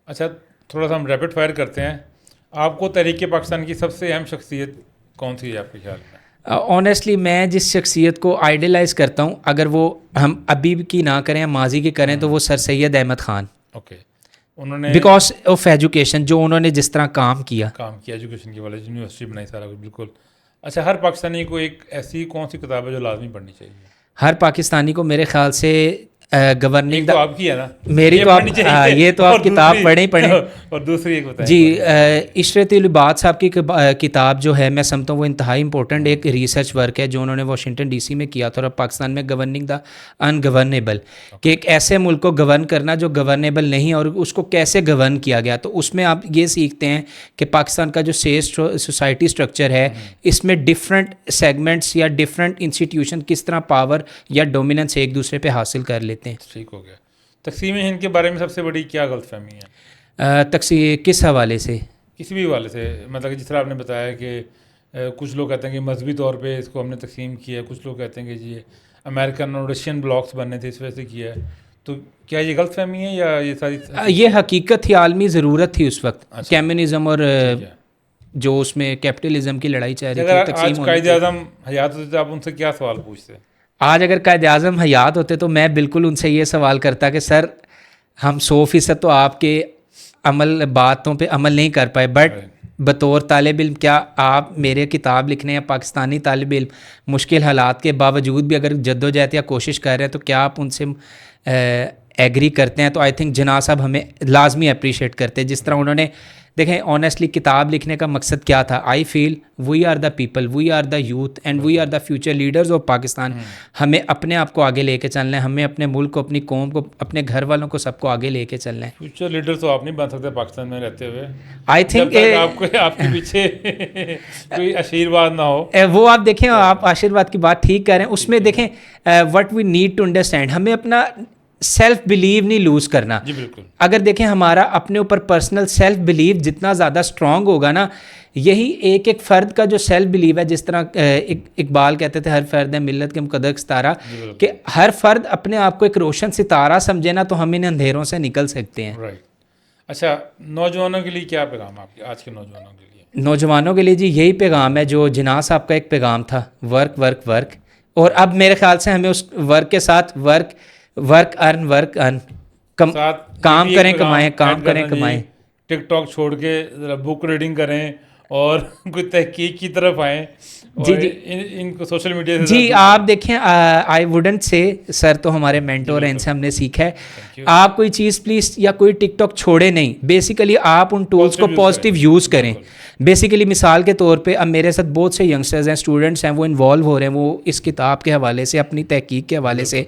اچھا, تھوڑا سا ہم ریپڈ فائر کرتے ہیں. آپ کو تحریک پاکستان کی سب سے اہم شخصیت کون سی ہے آپ کے خیال میں؟ آنیسٹلی میں جس شخصیت کو آئیڈیلائز کرتا ہوں, اگر وہ ہم ابھی کی نہ کریں ماضی کی کریں, تو وہ سر سید احمد خان. اوکے, انہوں نے بیکاز آف ایجوکیشن, جو انہوں نے جس طرح کام کیا ایجوکیشن کی وجہ یونیورسٹی بنائی سارا کچھ. بالکل. اچھا, ہر پاکستانی کو ایک ایسی کون سی کتاب ہے جو لازمی پڑھنی چاہیے؟ ہر پاکستانی کو میرے خیال سے گورننگ تو آپ کی ہے نا, میری تو آپ یہ تو آپ کتاب پڑھیں اور دوسری ایک بتائیں. جی, عشرت العباد صاحب کی کتاب جو ہے میں سمجھتا ہوں وہ انتہائی امپورٹنٹ ایک ریسرچ ورک ہے جو انہوں نے واشنگٹن ڈی سی میں کیا تھا, اور اب پاکستان میں گورننگ دا ان گورنیبل, کہ ایک ایسے ملک کو گورن کرنا جو گورنیبل نہیں اور اس کو کیسے گورن کیا گیا. تو اس میں آپ یہ سیکھتے ہیں کہ پاکستان کا جو سوسائٹی اسٹرکچر ہے اس میں ڈفرینٹ سیگمنٹس یا ڈفرینٹ انسٹیٹیوشن کس طرح پاور یا ڈومیننس ایک دوسرے پہ حاصل کر لیتے ہیں. ٹھیک ہو گیا. تقسیم ہند کے بارے میں سب سے بڑی کیا غلط فہمی ہے؟ تقسیم کس حوالے سے؟ کسی بھی حوالے سے, مطلب کہ جس طرح آپ نے بتایا کہ کچھ لوگ کہتے ہیں کہ مذہبی طور پہ اس کو ہم نے تقسیم کیا ہے, کچھ لوگ کہتے ہیں کہ جی امریکن اور رشین بلاکس بننے تھے اس وجہ سے کیا ہے. تو کیا یہ غلط فہمی ہے یا یہ ساری یہ حقیقت تھی, عالمی ضرورت تھی اس وقت, کمیونزم اور جو اس میں کیپٹلزم کی لڑائی چل رہی تھی. آج قائد اعظم حیات ہوتے تو آپ ان سے کیا سوال پوچھتے؟ آج اگر قائد اعظم حیات ہوتے تو میں بالکل ان سے یہ سوال کرتا کہ سر ہم 100% تو آپ کے باتوں پہ عمل نہیں کر پائے, بٹ بطور طالب علم کیا آپ میرے کتاب لکھنے یا پاکستانی طالب علم مشکل حالات کے باوجود بھی اگر جدوجہد یا کوشش کر رہے ہیں تو کیا آپ ان سے ایگری کرتے ہیں؟ تو آئی تھنک جناح صاحب ہمیں لازمی اپریشیٹ کرتے ہیں. جس طرح انہوں نے دیکھیں آنیسٹلی کتاب لکھنے کا مقصد کیا تھا, I feel we are the people, we are the youth and we are the future leaders of Pakistan. ہمیں اپنے آپ کو آگے لے کے چلنا ہے, ہمیں اپنے ملک کو, اپنی قوم کو, اپنے گھر والوں کو, سب کو آگے لے کے چلنا ہے. فیوچر لیڈر تو آپ نہیں بن سکتے پاکستان میں رہتے ہوئے, آئی تھنک آپ کے پیچھے کوئی آشیرواد نہ ہو. وہ آپ دیکھیں, آپ آشیرواد کی بات ٹھیک کہہ رہے ہیں. اس میں دیکھیں what we need to understand, ہمیں اپنا سیلف بلیو نہیں لوز کرنا. جی بالکل. اگر دیکھیں ہمارا اپنے اوپر پرسنل سیلف بلیو جتنا زیادہ اسٹرانگ ہوگا نا, یہی ایک ایک فرد کا جو سیلف بلیو ہے, جس طرح اقبال کہتے تھے ہر فرد ہے ملت کے مقدر ستارہ, کہ ہر فرد اپنے آپ کو ایک روشن ستارہ سمجھے نا تو ہم ان اندھیروں سے نکل سکتے ہیں. رائٹ. اچھا, نوجوانوں کے لیے کیا پیغام آپ کے, آج کے نوجوانوں کے لیے؟ نوجوانوں کے لیے جی یہی پیغام ہے جو جناح صاحب کا ایک پیغام تھا, ورک ورک ورک. اور اب میرے خیال سے ہمیں اس ورک کے ساتھ ورک ارن کام کریں کمائیں, کام کریں کمائیں. ٹک ٹاک چھوڑ کے ذرا بک ریڈنگ کریں اور کوئی تحقیق کی طرف آئیں اور ان کو سوشل میڈیا سے جی آپ دیکھیں آئی ووڈنٹ سے سر تو ہمارے مینٹور ہیں ان سے ہم نے سیکھا ہے آپ کوئی چیز پلیز یا کوئی ٹک ٹاک چھوڑے نہیں بیسیکلی آپ ان ٹولس کو پازیٹیو یوز کریں بیسیکلی مثال کے طور پہ اب میرے ساتھ بہت سے ینگسٹرز ہیں اسٹوڈنٹس ہیں وہ انوالو ہو رہے ہیں وہ اس کتاب کے حوالے سے اپنی تحقیق کے حوالے سے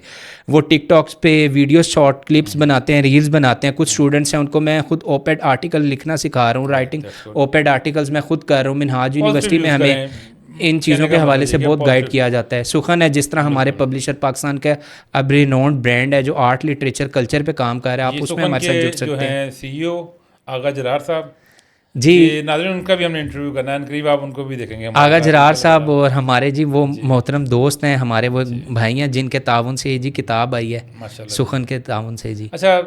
وہ ٹک ٹاکس پہ ویڈیوز شارٹ کلپس بناتے ہیں ریلز بناتے ہیں کچھ اسٹوڈنٹس ہیں ان کو میں خود اوپیڈ آرٹیکل لکھنا سکھا رہا ہوں رائٹنگ اوپیڈ آرٹیکلز میں خود کر رہا ہوں منہاج یونیورسٹی میں ہمیں ان چیزوں کے حوالے سے بہت گائیڈ کیا جاتا ہے سخن ہے جس طرح ہمارے پبلشر پاکستان کا اب رینونڈ برانڈ ہے جو آرٹ لٹریچر کلچر پہ کام کر رہا ہے آپ اس میں ہمارے ساتھ جڑ سکتے ہیں سی ای او آغا جرار صاحب جی ناظرین ان کا بھی ہم نے انٹرویو کرنا ہے قریب آپ ان کو بھی دیکھیں گے آغا جرار صاحب اور ہمارے جی وہ محترم دوست ہیں ہمارے وہ بھائی ہیں جن کے تعاون سے جی کتاب آئی ہے سخن کے تعاون سے جی اچھا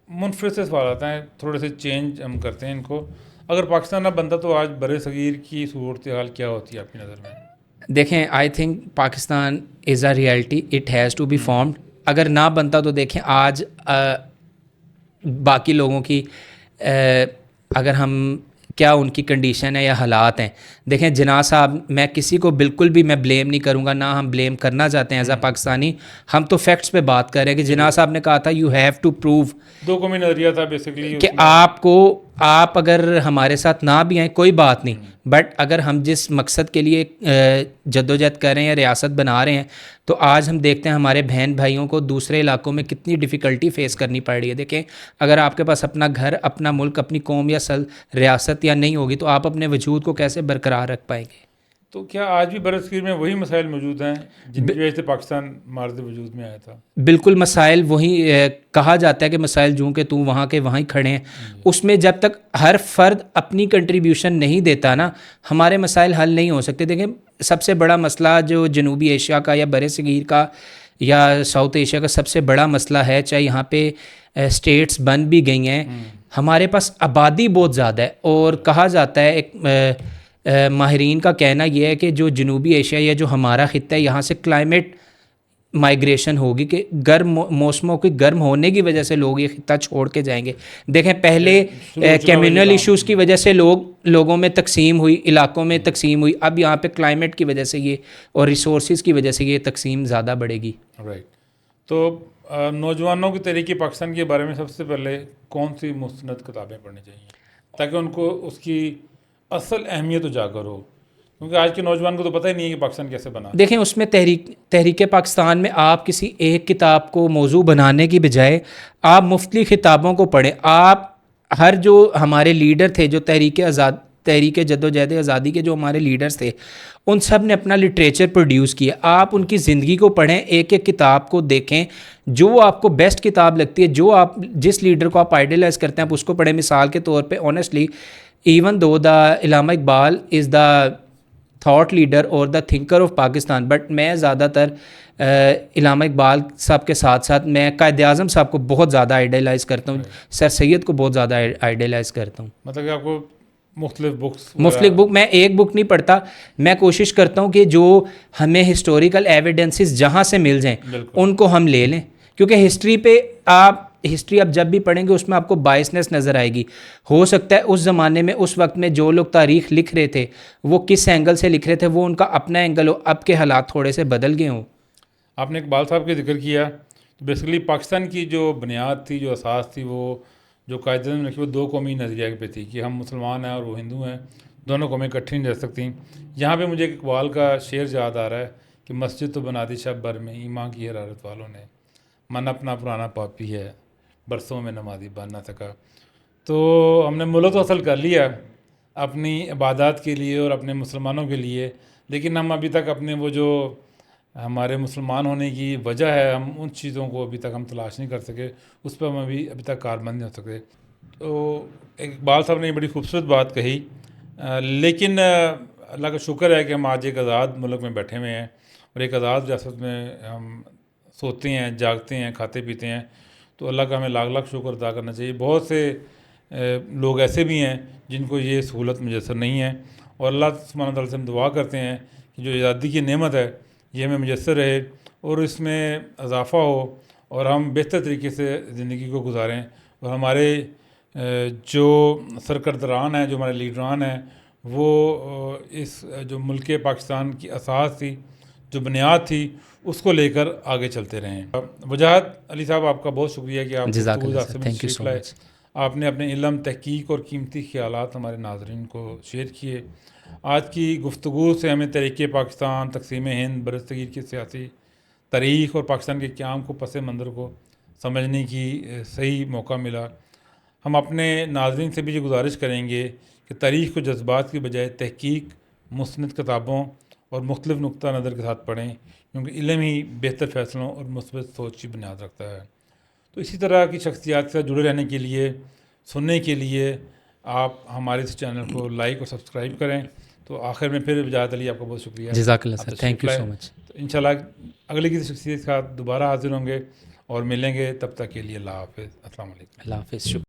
منفرد سے سوال آتا ہے تھوڑے سے چینج ہم کرتے ہیں ان کو اگر پاکستان نہ بنتا تو آج بر صغیر کی صورتحال کیا ہوتی ہے آپ کی نظر میں دیکھیں I think Pakistan is a reality it has to be formed اگر نہ بنتا تو دیکھیں آج باقی لوگوں کی اگر ہم کیا ان کی کنڈیشن ہے یا حالات ہیں دیکھیں جناح صاحب میں کسی کو بالکل بھی میں بلیم نہیں کروں گا نہ ہم بلیم کرنا چاہتے ہیں ایز اے پاکستانی ہم تو فیکٹس پہ بات کر رہے ہیں کہ جناح صاحب نے کہا تھا یو ہیو ٹو پروو دو قومی نظریہ تھا بیسکلی کہ آپ اگر ہمارے ساتھ نہ بھی آئیں کوئی بات نہیں بٹ اگر ہم جس مقصد کے لیے جدوجہد کر رہے ہیں یا ریاست بنا رہے ہیں تو آج ہم دیکھتے ہیں ہمارے بہن بھائیوں کو دوسرے علاقوں میں کتنی ڈیفیکلٹی فیس کرنی پڑ رہی ہے دیکھیں اگر آپ کے پاس اپنا گھر اپنا ملک اپنی قوم یا ریاست یا نہیں ہوگی تو آپ اپنے وجود کو کیسے برقرار رکھ پائیں گے تو کیا آج بھی برصغیر میں وہی مسائل موجود ہیں جن کی وجہ سے پاکستان مارد وجود میں آیا تھا بالکل مسائل وہی کہا جاتا ہے کہ مسائل جوں کہ توں وہاں کے وہیں کھڑے ہیں اس میں جب تک ہر فرد اپنی کنٹریبیوشن نہیں دیتا نا ہمارے مسائل حل نہیں ہو سکتے دیکھیں سب سے بڑا مسئلہ جو جنوبی ایشیا کا یا بر صغیر کا یا ساؤتھ ایشیا کا سب سے بڑا مسئلہ ہے چاہے یہاں پہ اسٹیٹس بن بھی گئی ہیں ہمارے پاس آبادی بہت زیادہ ہے اور کہا جاتا ہے ایک ماہرین کا کہنا یہ ہے کہ جو جنوبی ایشیا یا جو ہمارا خطہ ہے یہاں سے کلائمیٹ مائگریشن ہوگی کہ گرم موسموں کی گرم ہونے کی وجہ سے لوگ یہ خطہ چھوڑ کے جائیں گے دیکھیں پہلے کمیونل ایشوز کی وجہ سے لوگوں میں تقسیم ہوئی علاقوں میں تقسیم ہوئی اب یہاں پہ کلائمیٹ کی وجہ سے یہ اور ریسورسز کی وجہ سے یہ تقسیم زیادہ بڑھے گی رائٹ تو نوجوانوں کی تحریک پاکستان کے بارے میں سب سے پہلے کون سی مستند کتابیں پڑھنی چاہیے تاکہ ان کو اس کی اصل اہمیت اجاگر ہو کیونکہ آج کے نوجوان کو تو پتہ ہی نہیں ہے کہ پاکستان کیسے بنا دیکھیں اس میں تحریک پاکستان میں آپ کسی ایک کتاب کو موضوع بنانے کی بجائے آپ مختلف کتابوں کو پڑھیں آپ ہر جو ہمارے لیڈر تھے جو تحریک جدوجہد آزادی کے جو ہمارے لیڈرز تھے ان سب نے اپنا لٹریچر پروڈیوس کیا آپ ان کی زندگی کو پڑھیں ایک ایک کتاب کو دیکھیں جو آپ کو بیسٹ کتاب لگتی ہے جو آپ جس لیڈر کو آپ آئیڈیلائز کرتے ہیں آپ اس کو پڑھیں مثال کے طور پہ honestly even though Allama Iqbal is the thought leader اور دا تھنکر آف پاکستان بٹ میں زیادہ تر علامہ اقبال صاحب کے ساتھ ساتھ میں قائد اعظم صاحب کو بہت زیادہ آئیڈیلائز کرتا ہوں سر سید کو بہت زیادہ آئیڈیلائز کرتا ہوں مطلب کہ آپ کو مختلف بک میں ایک بک نہیں پڑھتا میں کوشش کرتا ہوں کہ جو ہمیں ہسٹوریکل ایویڈنسز جہاں سے مل جائیں ان کو ہم لے لیں کیونکہ ہسٹری پہ آپ ہسٹری اب جب بھی پڑھیں گے اس میں آپ کو بائسنس نظر آئے گی ہو سکتا ہے اس زمانے میں اس وقت میں جو لوگ تاریخ لکھ رہے تھے وہ کس اینگل سے لکھ رہے تھے وہ ان کا اپنا اینگل ہو اب کے حالات تھوڑے سے بدل گئے ہوں آپ نے اقبال صاحب کے ذکر کیا تو بیسیکلی پاکستان کی جو بنیاد تھی جو اساس تھی وہ جو قائد اعظم نے رکھی وہ دو قومی نظریہ پہ تھی کہ ہم مسلمان ہیں اور وہ ہندو ہیں دونوں قومیں اکٹھی نہیں رہ سکتی یہاں پہ مجھے اقبال کا شعر یاد آ رہا ہے کہ مسجد تو بنا دی شب بھر میں ایمان کی حرارت والوں نے من اپنا پرانا پاپی ہے برسوں میں نمازی بن نہ سکا تو ہم نے ملک تو حاصل کر لیا اپنی عبادات کے لیے اور اپنے مسلمانوں کے لیے لیکن ہم ابھی تک اپنے وہ جو ہمارے مسلمان ہونے کی وجہ ہے ہم ان چیزوں کو ابھی تک ہم تلاش نہیں کر سکے اس پہ ہم ابھی تک کاربند نہیں ہو سکے تو اقبال صاحب نے یہ بڑی خوبصورت بات کہی لیکن اللہ کا شکر ہے کہ ہم آج ایک آزاد ملک میں بیٹھے ہوئے ہیں اور ایک آزاد ریاست میں ہم سوتے ہیں جاگتے ہیں کھاتے پیتے ہیں تو اللہ کا ہمیں لاکھ لاکھ شکر ادا کرنا چاہیے بہت سے لوگ ایسے بھی ہیں جن کو یہ سہولت میسر نہیں ہے اور اللہ سبحانہ تعالیٰ سے ہم دعا کرتے ہیں کہ جو آزادی کی نعمت ہے یہ ہمیں میسر رہے اور اس میں اضافہ ہو اور ہم بہتر طریقے سے زندگی کو گزاریں اور ہمارے جو سرکردران ہیں جو ہمارے لیڈران ہیں وہ اس جو ملک پاکستان کی اساس تھی، جو بنیاد تھی، اس کو لے کر آگے چلتے رہیں۔ وجاہت علی صاحب، آپ کا بہت شکریہ کہ آپ جزاک گفتگو اللہ سے سر، تھینک یو تشریف سو لائے۔ مچ۔ آپ نے اپنے علم، تحقیق اور قیمتی خیالات ہمارے ناظرین کو شیئر کیے۔ آج کی گفتگو سے ہمیں تحریک پاکستان، تقسیم ہند، برصغیر کی سیاسی تاریخ اور پاکستان کے قیام کو، پس منظر کو سمجھنے کی صحیح موقع ملا۔ ہم اپنے ناظرین سے بھی یہ گزارش کریں گے کہ تاریخ کو جذبات کی بجائے تحقیق، مستند کتابوں اور مختلف نقطہ نظر کے ساتھ پڑھیں، کیونکہ علم ہی بہتر فیصلوں اور مثبت سوچ کی بنیاد رکھتا ہے۔ تو اسی طرح کی شخصیات سے جڑے رہنے کے لیے، سننے کے لیے آپ ہمارے اس چینل کو لائک اور سبسکرائب کریں۔ تو آخر میں پھر وجاہت علی، آپ کا بہت شکریہ، جزاک اللہ آپ سر، تشریف تھینک یو لائے۔ سو مچ۔ تو انشاءاللہ اگلے کسی شخصیت کے ساتھ دوبارہ حاضر ہوں گے اور ملیں گے، تب تک کے لیے اللہ حافظ، السلام علیکم۔ اللہ حافظ، شکریہ۔